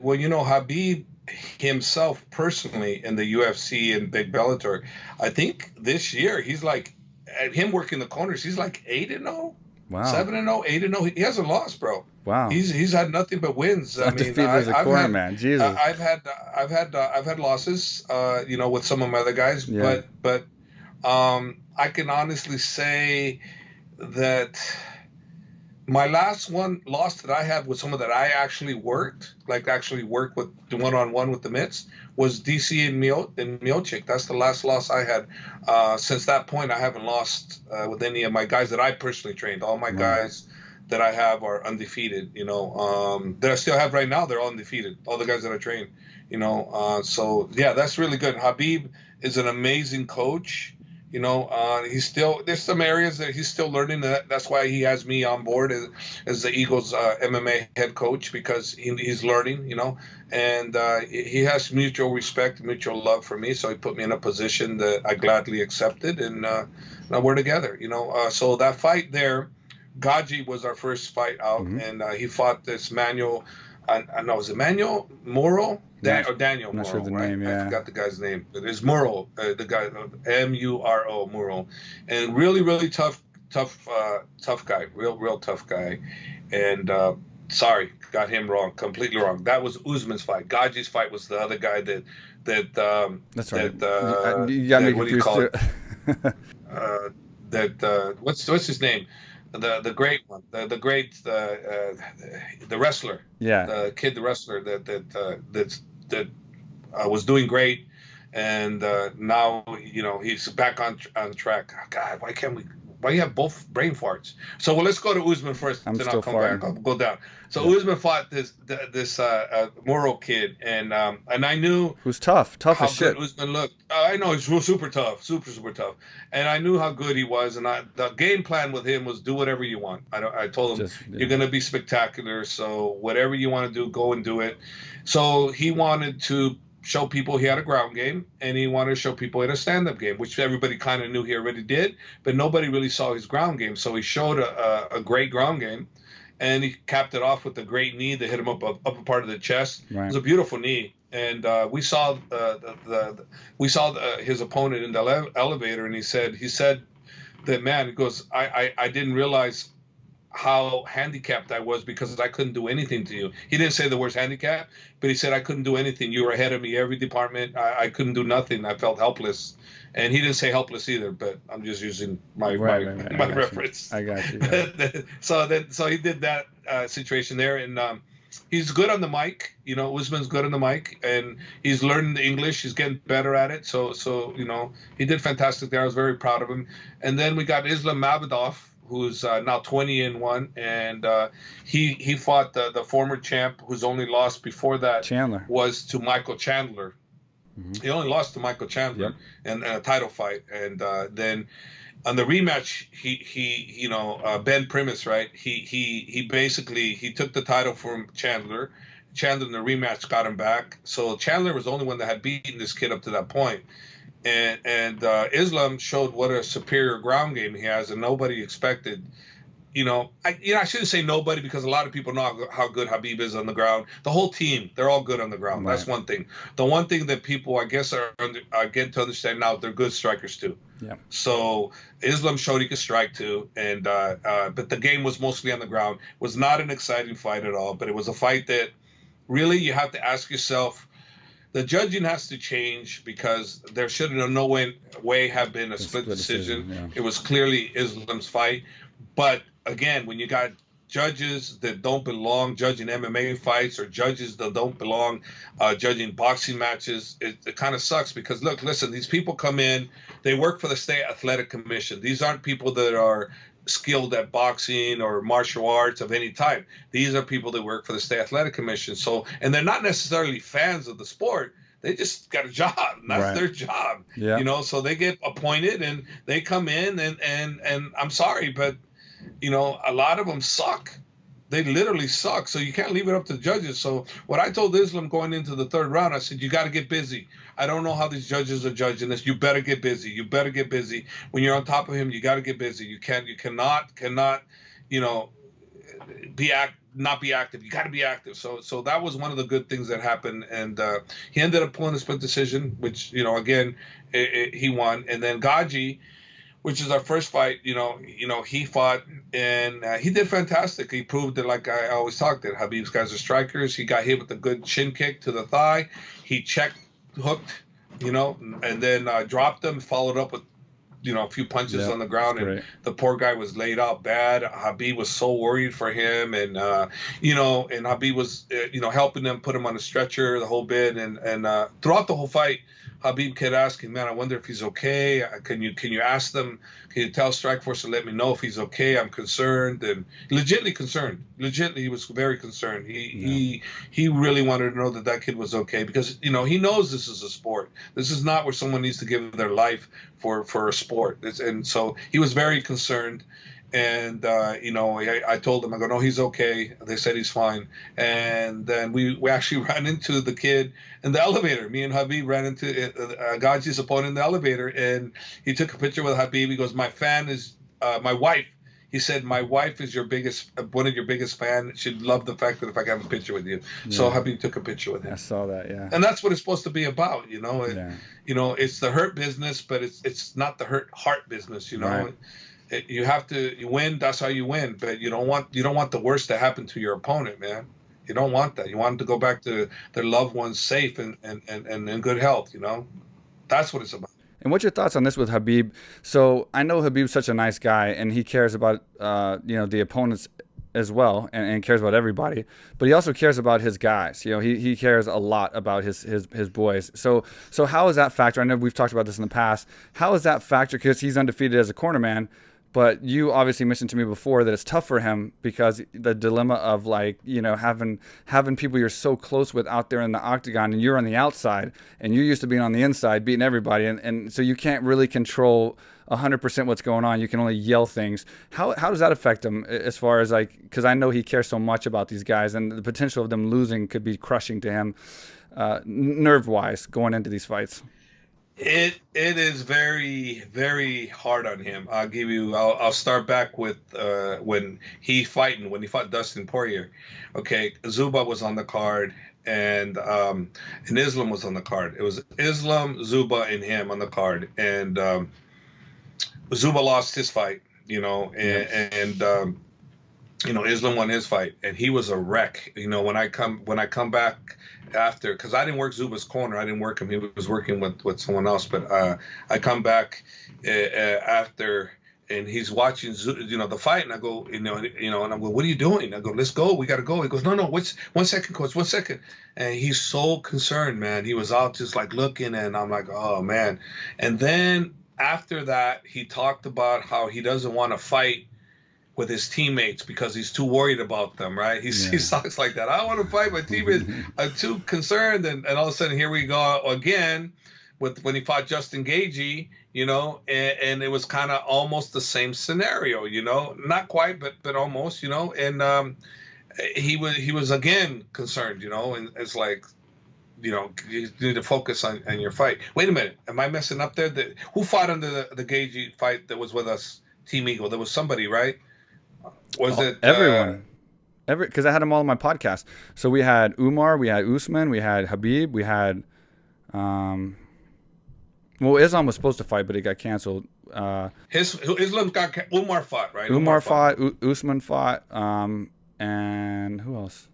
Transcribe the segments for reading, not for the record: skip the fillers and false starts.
well, Habib himself personally in the UFC and Big Bellator, I think this year he's like, him working the corners, he's like 8-0, Wow. 7-0, 8-0. He hasn't lost, bro. Wow. He's had nothing but wins. I mean, Undefeated as a corner, man. Jesus. I've had losses, with some of my other guys, Yeah. but I can honestly say that my last loss that I had was someone that I actually worked with one-on-one with the mitts, was DC and Miocic. That's the last loss I had. Since that point, I haven't lost with any of my guys that I personally trained. All my guys that I have are undefeated. That I still have right now, they're all undefeated. All the guys that I train. So yeah, that's really good. Habib is an amazing coach. There's some areas that he's still learning. That's why he has me on board as the Eagles MMA head coach, because he's learning, and he has mutual respect, mutual love for me. So he put me in a position that I gladly accepted, and now we're together, So that fight there, Gaji was our first fight out, and he fought this Manuel. I know, is it Manuel Moro? Daniel I'm not Muro, sure the right? name, yeah. I forgot the guy's name. It is Muro, the guy, Muro, Muro. And really, really tough guy. Real tough guy. And sorry, got him wrong, completely wrong. That was Usman's fight. Gaji's fight was the other guy that That's right. you got me what do you confused call too. it? What's his name? The great one, the great the wrestler, Yeah. the kid, the wrestler that was doing great, and now he's back on track. God, why you have both brain farts? So let's go to Usman first, I'm then still I'll come farting. back. I'll go down. So Usman fought this Moro kid, and I knew who's tough how as shit. good Usman looked. I know he's super tough, super tough, and I knew how good he was. And the game plan with him was do whatever you want. I told him you're gonna be spectacular, so whatever you want to do, go and do it. So he wanted to show people he had a ground game, and he wanted to show people he had a stand-up game, which everybody kind of knew he already did, but nobody really saw his ground game. So he showed a great ground game, and he capped it off with a great knee that hit him upper part of the chest. Right. It was a beautiful knee. And we saw his opponent in the elevator, and he said that, man, he goes, I didn't realize how handicapped I was because I couldn't do anything to you. He didn't say the words handicap, but he said I couldn't do anything. You were ahead of me every department. I couldn't do nothing. I felt helpless. And he didn't say helpless either, but I'm just using my reference. I got you. So he did that situation there, and he's good on the mic. Usman's good on the mic, and he's learning the English. He's getting better at it. So he did fantastic there. I was very proud of him. And then we got Islam Mabadov, who's now 20-1, and he fought the former champ, whose only loss before that Chandler was to Michael Chandler. Mm-hmm. He only lost to Michael Chandler in a title fight, and then on the rematch, he Ben Primus, right? He basically took the title from Chandler. Chandler in the rematch got him back. So Chandler was the only one that had beaten this kid up to that point. And Islam showed what a superior ground game he has, and nobody expected. I shouldn't say nobody, because a lot of people know how good Habib is on the ground. The whole team, they're all good on the ground. Right. That's one thing. The one thing that people, I guess, are getting to understand now, they're good strikers too. Yeah. So Islam showed he could strike too, and but the game was mostly on the ground. It was not an exciting fight at all, but it was a fight that really you have to ask yourself. The judging has to change, because there should in no way have been a split decision. Yeah. It was clearly Islam's fight. But again, when you got judges that don't belong judging MMA fights, or judges that don't belong judging boxing matches, it kind of sucks, because listen, these people come in, they work for the State Athletic Commission. These aren't people that are skilled at boxing or martial arts of any type. These are people that work for the State Athletic Commission. So, and they're not necessarily fans of the sport. They just got a job. That's their job. Yeah. So they get appointed and they come in, and I'm sorry, but a lot of them suck. They literally suck. So you can't leave it up to the judges. So what I told Islam going into the third round, I said, you got to get busy. I don't know how these judges are judging this. You better get busy. You better get busy. When you're on top of him, you got to get busy. You cannot, not be active. You got to be active. So that was one of the good things that happened. And he ended up pulling a split decision, which, again, he won. And then Gaji, which is our first fight, he fought and he did fantastic. He proved that, like I always talked, that Khabib's guys are strikers. He got hit with a good shin kick to the thigh. He hooked, and then dropped him, followed up with, a few punches on the ground, and the poor guy was laid out bad. Khabib was so worried for him, and and Khabib was, helping him, put him on a stretcher the whole bit, and throughout the whole fight, Khabib kept asking, man, I wonder if he's okay. Can you ask them? Can you tell Strikeforce to let me know if he's okay? I'm concerned, and legitimately concerned. Legitimately, he was very concerned. He really wanted to know that kid was okay, because he knows this is a sport. This is not where someone needs to give their life for a sport. And so he was very concerned. And, I told him, I go, no, he's okay. They said he's fine. And then we actually ran into the kid in the elevator. Me and Khabib ran into Gaji's opponent in the elevator, and he took a picture with Khabib. He goes, my fan is my wife. He said, my wife is one of your biggest fans. She'd love the fact that if I can have a picture with you. Yeah. So Khabib took a picture with him. I saw that, yeah. And that's what it's supposed to be about, It's the hurt business, but it's not the heart business, Right. You win. That's how you win. But you don't want the worst to happen to your opponent, man. You don't want that. You want them to go back to their loved ones safe and in good health. That's what it's about. And what's your thoughts on this with Khabib? So I know Khabib's such a nice guy, and he cares about the opponents as well, and cares about everybody. But he also cares about his guys. He cares a lot about his boys. So how is that factor? I know we've talked about this in the past. How is that factor? Because he's undefeated as a cornerman. But you obviously mentioned to me before that it's tough for him because the dilemma of having people you're so close with out there in the octagon, and you're on the outside, and you're used to being on the inside, beating everybody, and so you can't really control 100% what's going on. You can only yell things. How does that affect him as far as because I know he cares so much about these guys, and the potential of them losing could be crushing to him, nerve-wise, going into these fights. It is very, very hard on him. I'll start back with when he fought Dustin Poirier. Okay, Zuba was on the card, and Islam was on the card. It was Islam, Zuba, and him on the card, and Zuba lost his fight, and Islam won his fight, and he was a wreck. When I come back after, because I didn't work Zuba's corner, I didn't work him. He was working with someone else. But I come back after, and he's watching the fight, and I go, and I'm going, what are you doing? I go, let's go, we got to go. He goes, no, 1 second, coach, 1 second. And he's so concerned, man. He was out just looking, and I'm like, oh man. And then after that, he talked about how he doesn't want to fight with his teammates because he's too worried about them, right? He talks like that. I don't want to fight my teammates. I'm too concerned. And all of a sudden, here we go again when he fought Justin Gaethje, and it was kind of almost the same scenario, not quite, but almost, and he was again concerned, and it's like, you need to focus on your fight. Wait a minute, am I messing up there? Who fought under the Gaethje fight that was with us, Team Eagle? There was somebody, right? Was it everyone? Because I had them all on my podcast. So we had Umar, we had Usman, we had Khabib, we had Islam was supposed to fight, but it got canceled. Islam Umar fought, right? Umar fought, Usman fought, and who else?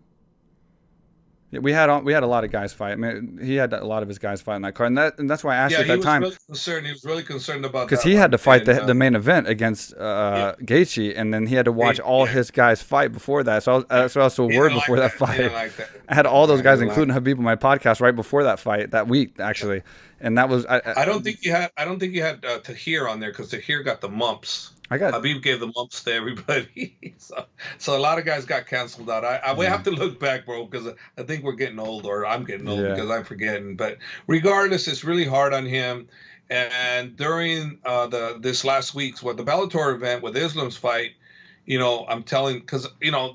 Yeah, we had a lot of guys fight. I mean, he had a lot of his guys fight in that card, and that's why I asked you at that time. He was really concerned about because he had to fight the main event against Gaethje, and then he had to watch all his guys fight before that. So I was so worried before that fight. I had all those guys, including Khabib, on my podcast right before that fight that week, actually, and that was. I don't think you had Tahir on there because Tahir got the mumps. Khabib gave the mumps to everybody, so a lot of guys got canceled out. We have to look back, bro, because I think we're getting old, or I'm getting old because I'm forgetting. But regardless, it's really hard on him. And during this last week's the Bellator event with Islam's fight, I'm telling, because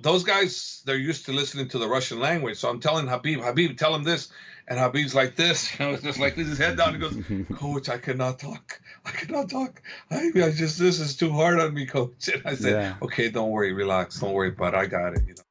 those guys, they're used to listening to the Russian language, so I'm telling Khabib, tell him this. And Khabib's like this, just like this, his head down. He goes, Coach, I cannot talk. This is too hard on me, Coach. And I said, okay, don't worry, relax. Don't worry about it. I got it.